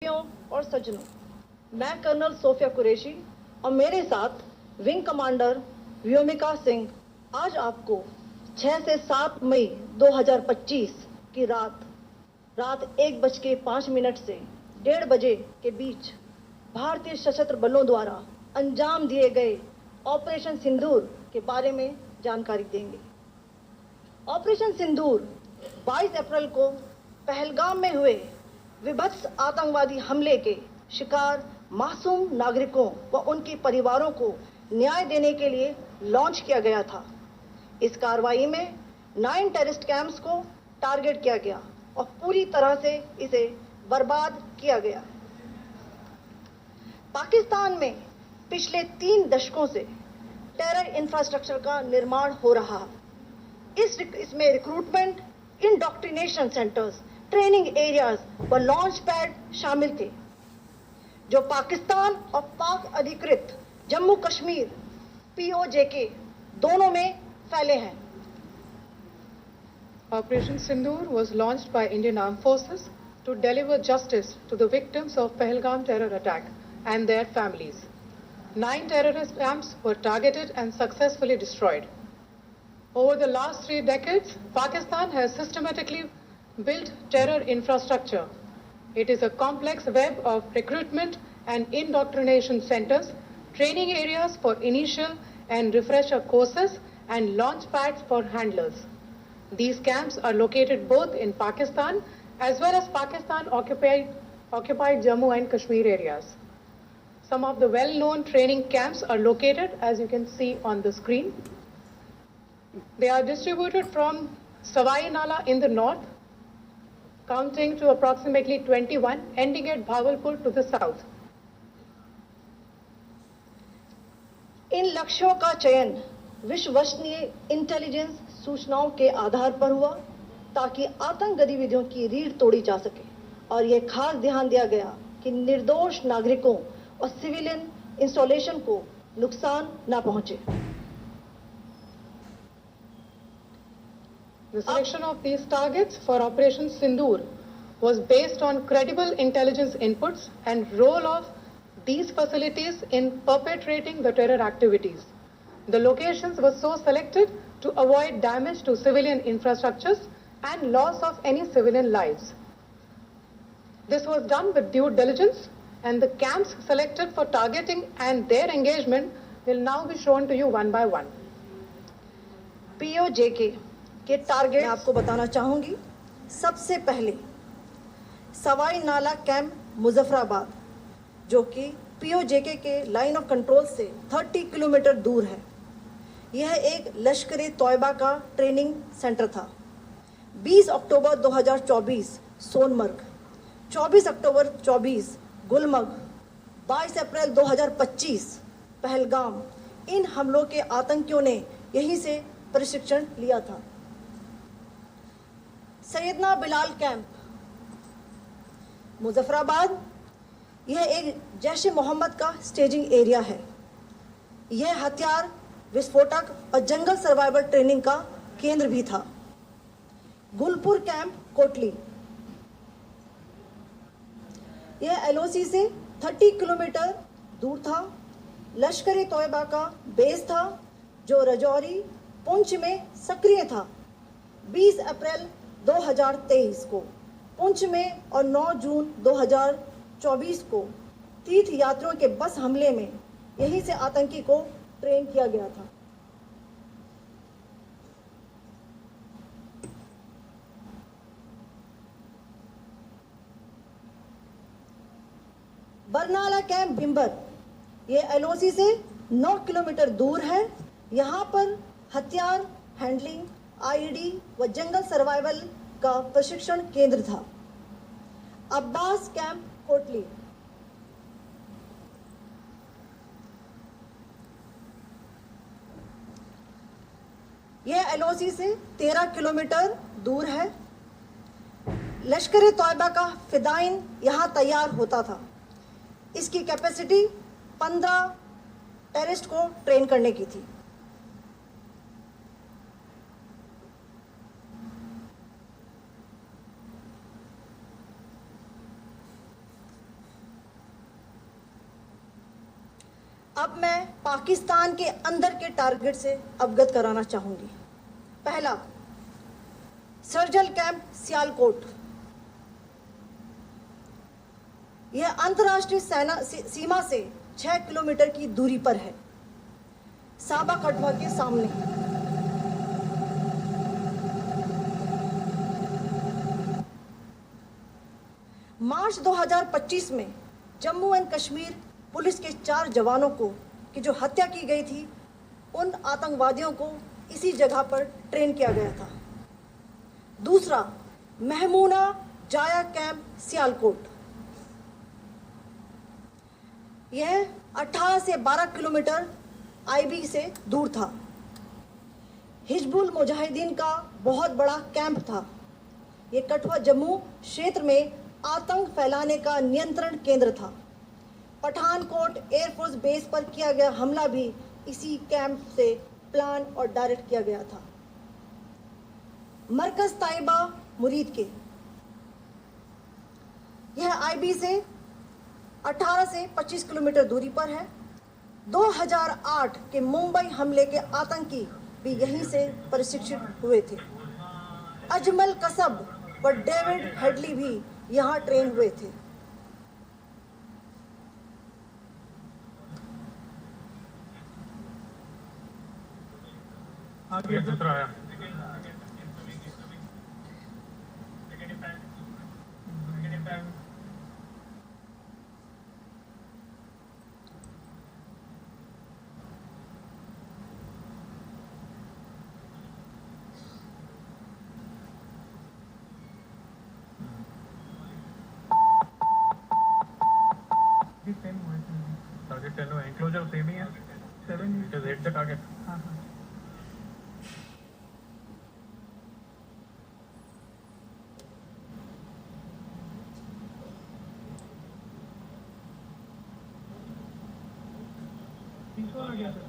और सज्जनों, मैं कर्नल सोफिया कुरैशी और मेरे साथ विंग कमांडर व्योमिका सिंह आज आपको 6 से 7 मई 2025 की रात 1:05 से 1:30 बजे के बीच भारतीय सशस्त्र बलों द्वारा अंजाम दिए गए ऑपरेशन सिंदूर के बारे में जानकारी देंगे। ऑपरेशन सिंदूर 22 अप्रैल को पहलगाम में हुए विभत्स आतंकवादी हमले के शिकार मासूम नागरिकों व उनके परिवारों को न्याय देने के लिए लॉन्च किया गया था। इस कार्रवाई में 9 टेररिस्ट कैंप्स को टारगेट किया गया और पूरी तरह से इसे बर्बाद किया गया। पाकिस्तान में पिछले 3 दशकों से टेरर इंफ्रास्ट्रक्चर का निर्माण हो रहा है। इसमें recruitment, indoctrination centres, training areas व लॉन्च पैड शामिल थे, जो पाकिस्तान और पाक अधिकृत जम्मू कश्मीर POJK दोनों में फैले हैं। Operation Sindoor was launched by Indian Armed Forces to deliver justice to the victims of Pahalgam terror attack and their families. 9 terrorist camps were targeted and successfully destroyed. Over the last 3 decades, Pakistan has systematically built terror infrastructure. It is a complex web of recruitment and indoctrination centers, training areas for initial and refresher courses, and launch pads for handlers. These camps are located both in Pakistan as well as Pakistan occupied Jammu and Kashmir areas. Some of the well-known training camps are located, as you can see on the screen. They are distributed from Savai Nala in the north, counting to approximately 21, ending at Bhagalpur to the south. इन लक्ष्यों का चयन विश्वसनीय intelligence सूचनाओं के आधार पर हुआ ताकि आतंक गतिविधियों की रीढ़ तोड़ी जा सके, और यह खास ध्यान दिया गया कि निर्दोष नागरिकों और सिविलियन इंस्टॉलेशन को नुकसान न पहुंचे। The selection of these targets for Operation Sindoor was based on credible intelligence inputs and role of these facilities in perpetrating the terror activities. The locations were so selected to avoid damage to civilian infrastructures and loss of any civilian lives. This was done with due diligence, and the camps selected for targeting and their engagement will now be shown to you one by one. POJK के target मैं आपको बताना चाहूंगी। सबसे पहले सवाई नाला camp Muzaffarabad, जो कि POJK के लाइन ऑफ कंट्रोल से 30 किलोमीटर दूर है। यह एक लश्कर-ए-तौयबा का ट्रेनिंग सेंटर था। 20 अक्टूबर 2024 सोनमर्ग, 24 अक्टूबर 24 गुलमर्ग, 22 अप्रैल 2025 पहलगाम। इन हमलों के आतंकियों ने यहीं से प्रशिक्षण लिया था। सैयदना बिलाल कैंप मुजफ्फराबाद, यह एक जैश-ए-मोहम्मद का स्टेजिंग एरिया है। यह हथियार, विस्फोटक और जंगल सर्वाइवल ट्रेनिंग का केंद्र भी था। गुलपुर कैंप कोटली, यह LOC से 30 किलोमीटर दूर था। लश्कर-ए-तौयबा का बेस था, जो रजौरी पुंछ में सक्रिय था। 20 अप्रैल 2023 को पुंछ में और 9 जून 2024 को तीर्थ यात्रियों के बस हमले में यहीं से आतंकी को ट्रेन किया गया था। बरनाला कैंप बिम्बर, ये LOC से 9 किलोमीटर दूर है। यहाँ पर हथियार, हैंडलिंग, IED व जंगल सर्वाइवल का प्रशिक्षण केंद्र था। अब्बास कैंप कोटली, यह LOC से 13 किलोमीटर दूर है। लश्कर-ए-तौयबा का फिदाइन यहाँ तैयार होता था। इसकी कैपेसिटी 15 टेररिस्ट को ट्रेन करने की थी। अब मैं पाकिस्तान के अंदर के टारगेट से अवगत कराना चाहूंगी। पहला, सर्जिकल कैंप सियालकोट। यह अंतर्राष्ट्रीय सीमा से 6 किलोमीटर की दूरी पर है, साबा कटवा के सामने। मार्च 2025 में जम्मू एंड कश्मीर पुलिस के 4 जवानों की जो हत्या की गई थी, उन आतंकवादियों को इसी जगह पर ट्रेन किया गया था। दूसरा, महमूना जाया कैंप सियालकोट। यह 18 से 12 किलोमीटर आईबी से दूर था। हिजबुल मुजाहिदीन का बहुत बड़ा कैंप था। ये कठुआ जम्मू क्षेत्र में आतंक फैलाने का नियंत्रण केंद्र था। पठानकोट एयरफोर्स बेस पर किया गया हमला भी इसी कैंप से प्लान और डायरेक्ट किया गया था। मरकज ताइबा मुरीद के, यह आईबी से 18 से 25 किलोमीटर दूरी पर है। 2008 के मुंबई हमले के आतंकी भी यहीं से प्रशिक्षित हुए थे। अजमल कसब व डेविड हेडली भी यहाँ ट्रेन हुए थे। आगे दूसरा आया। टारगेट 10 है, एंक्लोजर सेम ही है। 7 it is hit the target. हां हां। तीसरा आ गया सर।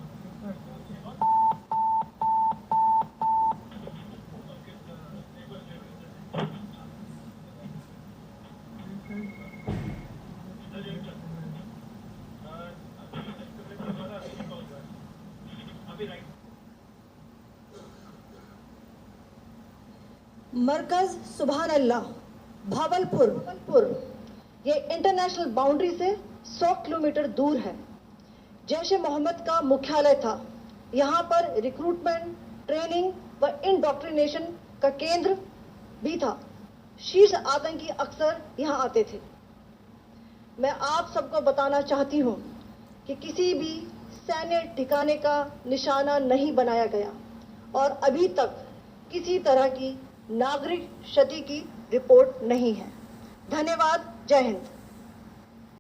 मरकज सुभान अल्लाह भावलपुर, ये इंटरनेशनल बाउंड्री से 100 किलोमीटर दूर है। जैश ए मोहम्मद का मुख्यालय था। यहाँ पर रिक्रूटमेंट, ट्रेनिंग व इंडॉक्ट्रिनेशन का केंद्र भी था। शीर्ष आतंकी अक्सर यहाँ आते थे। मैं आप सबको बताना चाहती हूँ कि किसी भी सैन्य ठिकाने का निशाना नहीं बनाया गया और अभी तक किसी तरह की नागरिक क्षति की रिपोर्ट नहीं है। धन्यवाद। जय हिंद।